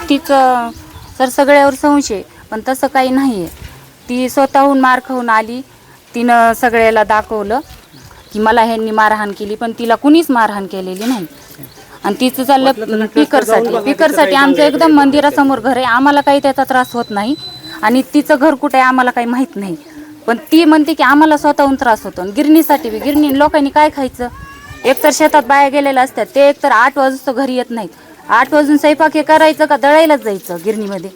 तिचं तर सगळ्यावर संशय, पण तसं काही नाही आहे. ती स्वतःहून मार खाऊन आली, तिनं सगळ्याला दाखवलं की मला ह्यांनी मारहाण केली, पण तिला कुणीच मारहाण केलेली नाही. आणि तिचं चाललं पिकरसाठी आमचं एकदम मंदिरासमोर घर आहे, आम्हाला काही त्याचा त्रास होत नाही. आणि तिचं घर कुठे आहे आम्हाला काही माहीत नाही, पण ती म्हणते की आम्हाला स्वतःहून त्रास होतो. आणि गिरणीसाठी बी, गिरणी लोकांनी काय खायचं? एकतर शेतात बाया गेलेल्या असतात, ते एकतर 8 वाजता घरी येत नाहीत. 8 वाजून स्वयंपाक हे करायचं का दळायलाच जायचं गिरणीमध्ये,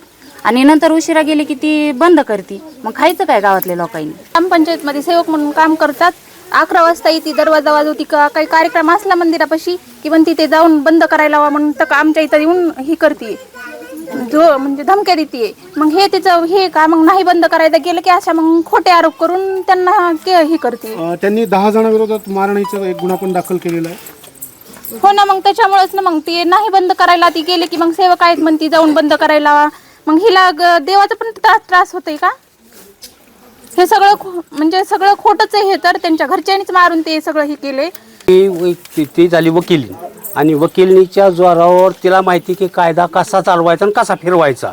आणि नंतर उशिरा गेली की ती बंद करते. मग खायचं काय गावातल्या लोकांनी? ग्रामपंचायतमध्ये सेवक म्हणून काम करतात. 11 वाजता येते, दरवाजा वाजवती का काही कार्यक्रम असला मंदिरापाशी की म्हणती ते जाऊन बंद करायला हवा म्हणून तर आमच्या इथं येऊन ही करते, जो म्हणजे धमक्या देते. मग हे तिचं हे का मग नाही बंद करायचं गेलं की अशा मग खोटे आरोप करून त्यांना हे करते. त्यांनी 10 जणांविरोधात मारहाणीचा एक गुन्हा पण दाखल केलेला आहे. हो ना, मग त्याच्यामुळेच ना, मग ते नाही बंद करायला ती गेले की मग सेवक आहेत म्हणती जाऊन बंद करायला. मग हिला देवाचा पण त्रास होतोय का? हे सगळं म्हणजे सगळं खोटच आहे. हे तर त्यांच्या घरच्यांनीच मारून ते सगळं हे केले. ती झाली वकील, आणि वकिलीच्या जोरावर तिला माहिती की कायदा कसा चालवायचा आणि कसा फिरवायचा.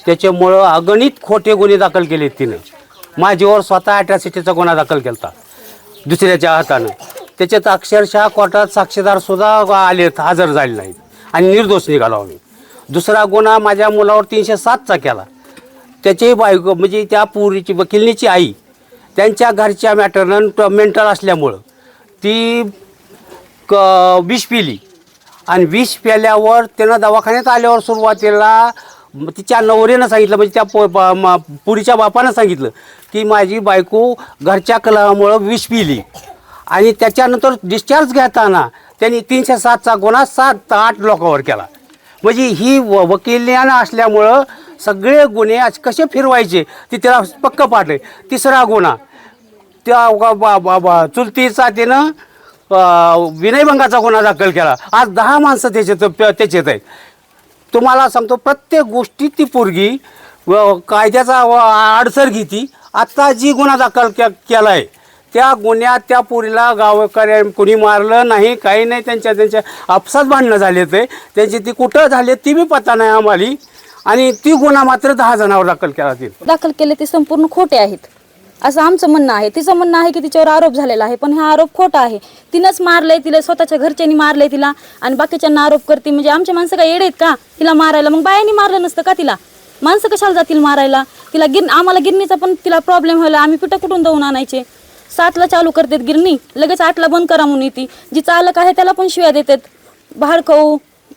त्याच्यामुळं अगणित खोटे गुन्हे दाखल केले तिनं. माझ्यावर स्वतः अॅट्रॉसिटीचा गुन्हा दाखल केला दुसऱ्याच्या हातानं. त्याच्यात अक्षरशः कोर्टात साक्षीदारसुद्धा आलेत, हजर झाले नाहीत, आणि निर्दोष निघालो आम्ही. दुसरा गुन्हा माझ्या मुलावर 307चा केला. त्याची बायको म्हणजे त्या पुरीची वकिलीची आई, त्यांच्या घरच्या मॅटरनं मेंटल असल्यामुळं ती विष पिली, आणि विष प्याल्यावर त्यानं दवाखान्यात आल्यावर सुरुवातीला तिच्या नवऱ्यानं सांगितलं, म्हणजे त्या पुरीच्या बापानं सांगितलं की माझी बायको घरच्या कलहामुळं विष पिली. आणि त्याच्यानंतर डिस्चार्ज घेताना त्यांनी 307चा गुन्हा 7-8 लोकांवर केला. म्हणजे ही वकिल्यानं असल्यामुळं सगळे गुन्हे कसे फिरवायचे ते त्याला पक्क पाठ आहे. तिसरा गुन्हा त्या चुलतीचा त्यानं विनयभंगाचा गुन्हा दाखल केला. आज 10 माणसं त्याच्यात आहेत. तुम्हाला सांगतो, प्रत्येक गोष्टीत ती पोरगी कायद्याचा अडसर घेती. आत्ता जी गुन्हा दाखल केला आहे त्या गुन्ह्यात त्या पोरीला गावकऱ्या कोणी मारलं नाही, काही नाही. त्यांच्या आपसात भांडणं झाले, ते त्यांची ती कुठं झाले ती बी पत्ता नाही आम्हाला. आणि ती गुन्हा मात्र 10 जणांवर दाखल केले ते संपूर्ण खोटे आहेत असं आमचं म्हणणं आहे. तिचं म्हणणं आहे की तिच्यावर आरोप झालेला आहे, पण हा आरोप खोटा आहे. तिनंच मारलंय, तिला स्वतःच्या घरच्यांनी मारलंय तिला, आणि बाकीच्यांना आरोप करते. म्हणजे आमच्या माणसं काय येडे आहेत का तिला मारायला? मग बायांनी मारलं नसतं का तिला? माणसं कशाला जातील मारायला तिला? आम्हाला गिरणीचा पण तिला प्रॉब्लेम व्हायला, आम्ही पिठं कुठून जाऊन आणायचे? 7ला चालू करतात गिरणी, लगेच 8ला बंद करा म्हणून येते. जी चालक आहे त्याला पण शिव्या देतात, बाहेर खाऊ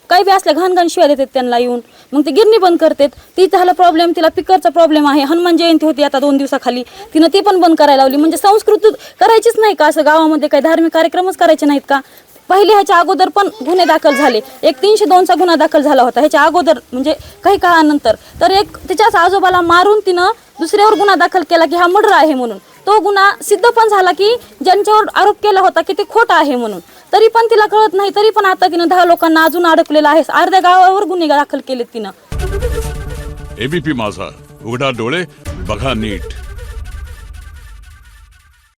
काही बी असल्या घाण शिव्या देतात त्यांना येऊन. मग ते गिरणी बंद करतात. ती झाला प्रॉब्लेम, तिला पिकरचा प्रॉब्लेम आहे. हनुमान जयंती होती आता 2 दिवसाखाली, तिनं ती पण बंद करायला लावली. म्हणजे संस्कृती करायचीच नाही का? असं गावामध्ये काही धार्मिक कार्यक्रमच करायचे नाहीत का? पहिले ह्याच्या अगोदर पण गुन्हे दाखल झाले. एक 302चा गुन्हा दाखल झाला होता ह्याच्या अगोदर, म्हणजे काही काळानंतर. तर एक तिच्याच आजोबाला मारून तिनं दुसऱ्यावर गुन्हा दाखल केला की हा मर्डर आहे म्हणून. तो गुन्हा सिद्ध पण झाला की ज्यांच्यावर आरोप केला होता की ते खोटा आहे म्हणून. तरी पण तिला कळत नाही. तरी पण आता तिनं 10 लोकांना अजून अडकलेलं आहे. अर्ध्या गावावर गुन्हे दाखल केलेत तिनं. एबीपी माझा, उघडा डोळे बघा नीट.